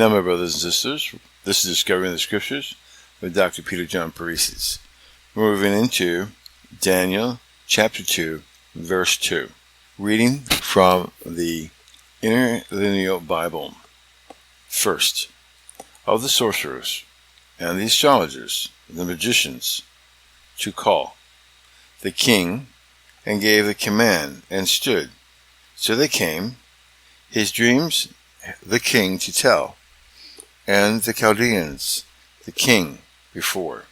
Now, my brothers and sisters, this is Discovering the Scriptures with Dr. Peter John Parisis. We're moving into Daniel chapter 2, verse 2. Reading from the Interlinear Bible. First, of the sorcerers, and the astrologers, the magicians, to call the king, and gave the command, and stood. So they came, his dreams the king to tell, and the Chaldeans, the king, before.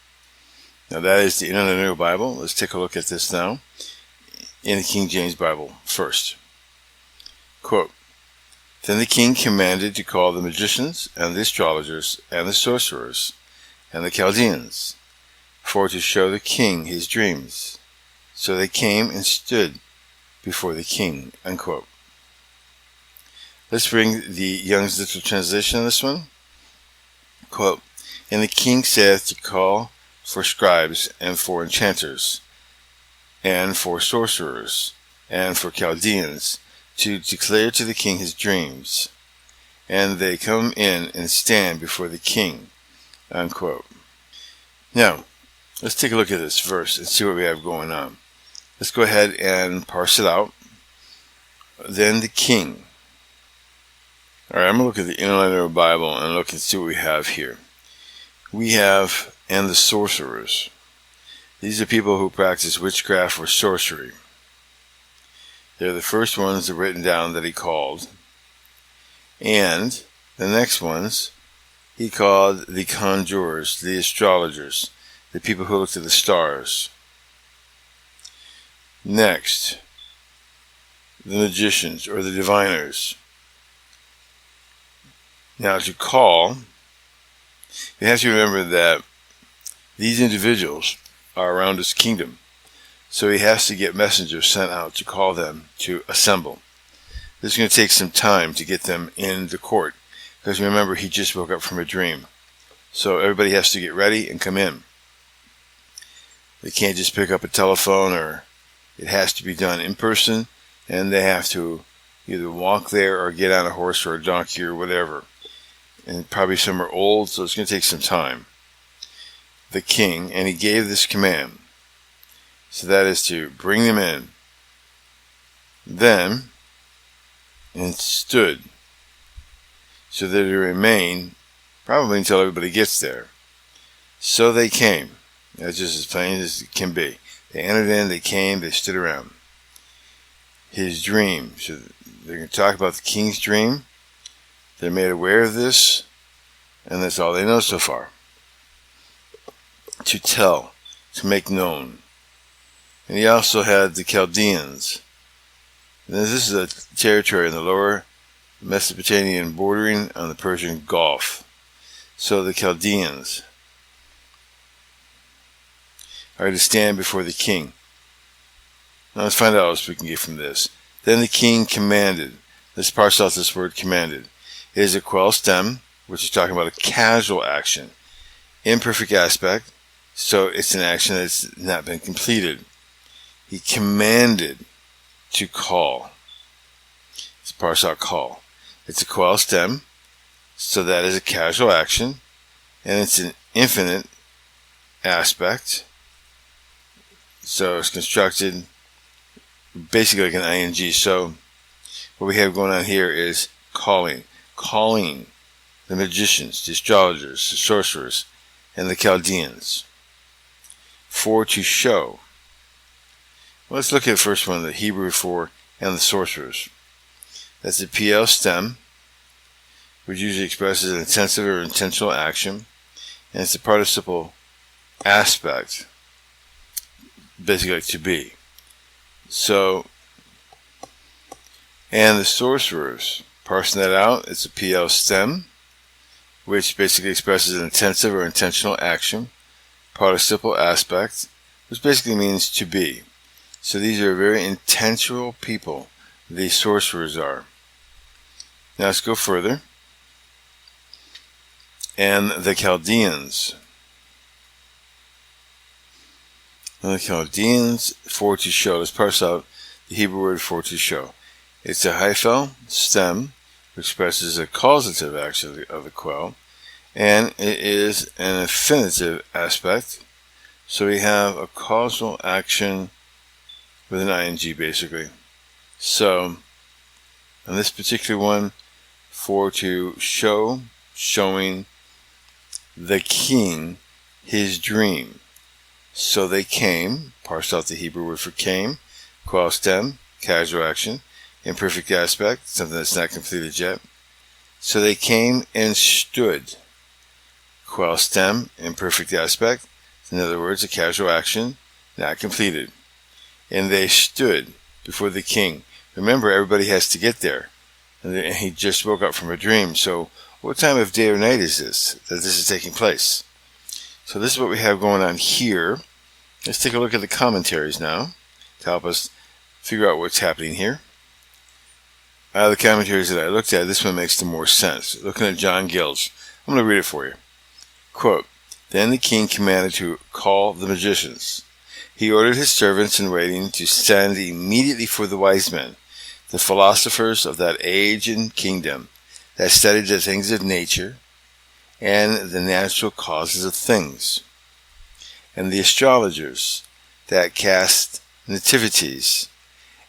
Now that is the Interlinear Bible. Let's take a look at this now in the King James Bible first. Quote, Then the king commanded to call the magicians, and the astrologers, and the sorcerers, and the Chaldeans, for to show the king his dreams. So they came and stood before the king. Unquote. Let's bring the Young's Literal Translation of this one. Quote, And the king saith to call for scribes, and for enchanters, and for sorcerers, and for Chaldeans, to declare to the king his dreams. And they come in and stand before the king. Unquote. Now, let's take a look at this verse and see what we have going on. Let's go ahead and parse it out. Then the king. Alright, I'm going to look at the Interlinear Bible and look and see what we have here. We have, and the sorcerers. These are people who practice witchcraft or sorcery. They're the first ones that are written down that he called. And the next ones, he called the conjurers, the astrologers, the people who looked at the stars. Next, the magicians or the diviners. Now to call, you have to remember that these individuals are around his kingdom. So he has to get messengers sent out to call them to assemble. This is going to take some time to get them in the court. Because remember, he just woke up from a dream. So everybody has to get ready and come in. They can't just pick up a telephone, or it has to be done in person. And they have to either walk there or get on a horse or a donkey or whatever. And probably some are old, so it's going to take some time. The king, and he gave this command. So that is to bring them in. Then, and stood. So that they remain, probably until everybody gets there. So they came. That's just as plain as it can be. They entered in, they came, they stood around. His dream. So they're going to talk about the king's dream. They're made aware of this, and that's all they know so far. To tell, to make known. And he also had the Chaldeans. And this is a territory in the lower Mesopotamian bordering on the Persian Gulf. So the Chaldeans are to stand before the king. Now let's find out what we can get from this. Then the king commanded. Let's parse out this word commanded. It is a quell stem, which is talking about a casual action. Imperfect aspect, so it's an action that's not been completed. He commanded to call. Let's parse out call. It's a quell stem, so that is a casual action, and it's an infinite aspect. So it's constructed basically like an ing. So what we have going on here is calling the magicians, the astrologers, the sorcerers, and the Chaldeans, for to show. Well, let's look at the first one, the Hebrew for and the sorcerers. That's a PL stem, which usually expresses an intensive or intentional action, and it's a participle aspect, basically like to be. So, and the sorcerers, parsing that out, it's a PL stem, which basically expresses an intensive or intentional action, participle aspect, which basically means to be. So these are very intentional people, these sorcerers are. Now let's go further. And the Chaldeans. And the Chaldeans, for to show. Let's parse out the Hebrew word for to show. It's a hyphal stem, which expresses a causative action of the quell, and it is an infinitive aspect. So we have a causal action with an ing, basically. So, on this particular one, for to showing the king his dream. So they came, parsed out the Hebrew word for came, quell stem, casual action, imperfect aspect, something that's not completed yet. So they came and stood, quell stem, imperfect aspect, in other words, a casual action, not completed. And they stood before the king. Remember, everybody has to get there. And he just woke up from a dream. So what time of day or night is this, that this is taking place? So this is what we have going on here. Let's take a look at the commentaries now to help us figure out what's happening here. Out of the commentaries that I looked at, this one makes the more sense. Looking at John Gill's, I'm going to read it for you. Quote, "Then the king commanded to call the magicians. He ordered his servants in waiting to send immediately for the wise men, the philosophers of that age and kingdom, that studied the things of nature and the natural causes of things, and the astrologers that cast nativities,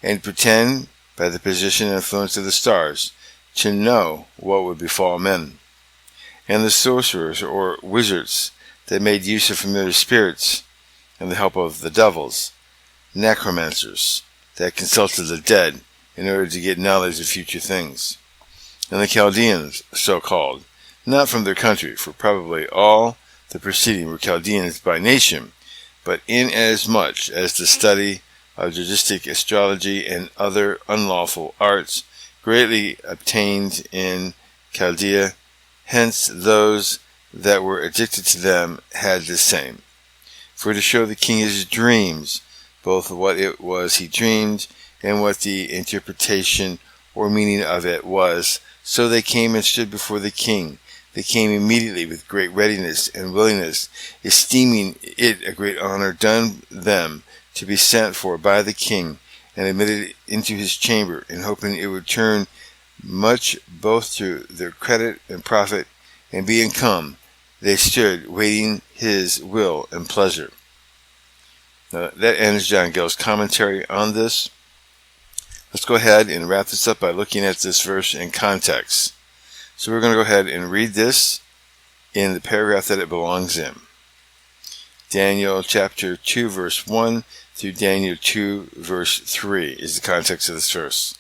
and pretend by the position and influence of the stars to know what would befall men, and the sorcerers or wizards that made use of familiar spirits and the help of the devils, necromancers that consulted the dead in order to get knowledge of future things, and the Chaldeans, so called, not from their country, for probably all the preceding were Chaldeans by nation, but inasmuch as the study of logistic astrology and other unlawful arts greatly obtained in Chaldea, hence those that were addicted to them had the same. For to show the king his dreams, both what it was he dreamed and what the interpretation or meaning of it was, so they came and stood before the king. They came immediately with great readiness and willingness, esteeming it a great honor done them to be sent for by the king, and admitted into his chamber, and hoping it would turn much both to their credit and profit, and being come, they stood waiting his will and pleasure." Now, that ends John Gill's commentary on this. Let's go ahead and wrap this up by looking at this verse in context. So we're going to go ahead and read this in the paragraph that it belongs in. Daniel chapter 2 verse 1 through Daniel 2 verse 3 is the context of this verse.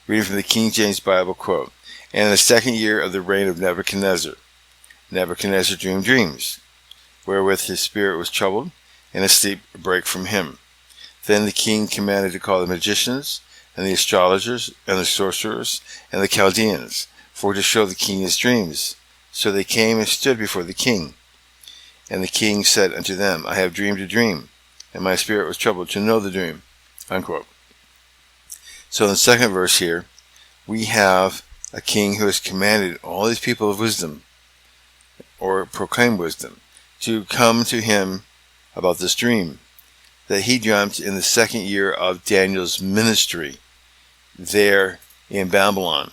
Reading from the King James Bible, quote, "And in the second year of the reign of Nebuchadnezzar, Nebuchadnezzar dreamed dreams, wherewith his spirit was troubled, and a sleep brake from him. Then the king commanded to call the magicians, and the astrologers, and the sorcerers, and the Chaldeans, for to show the king his dreams. So they came and stood before the king. And the king said unto them, I have dreamed a dream, and my spirit was troubled to know the dream." Unquote. So in the second verse here, we have a king who has commanded all these people of wisdom, or proclaim wisdom, to come to him about this dream that he dreamt in the second year of Daniel's ministry there in Babylon.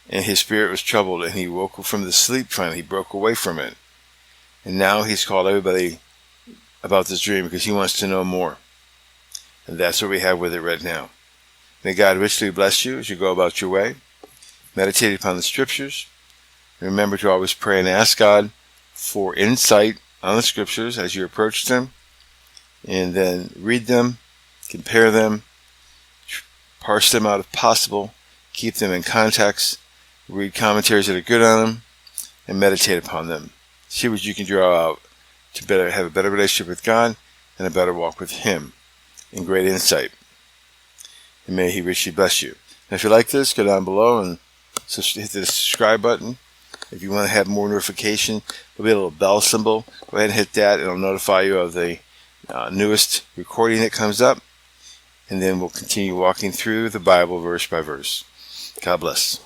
And his spirit was troubled, and he woke from the sleep finally. He broke away from it. And now he's called everybody about this dream because he wants to know more. And that's what we have with it right now. May God richly bless you as you go about your way. Meditate upon the scriptures. Remember to always pray and ask God for insight on the scriptures as you approach them. And then read them, compare them, parse them out if possible, keep them in context, read commentaries that are good on them, and meditate upon them. See what you can draw out to have a better relationship with God and a better walk with Him in great insight. And may He richly bless you. And if you like this, go down below and hit the subscribe button. If you want to have more notification, there'll be a little bell symbol. Go ahead and hit that. It'll notify you of the newest recording that comes up. And then we'll continue walking through the Bible verse by verse. God bless.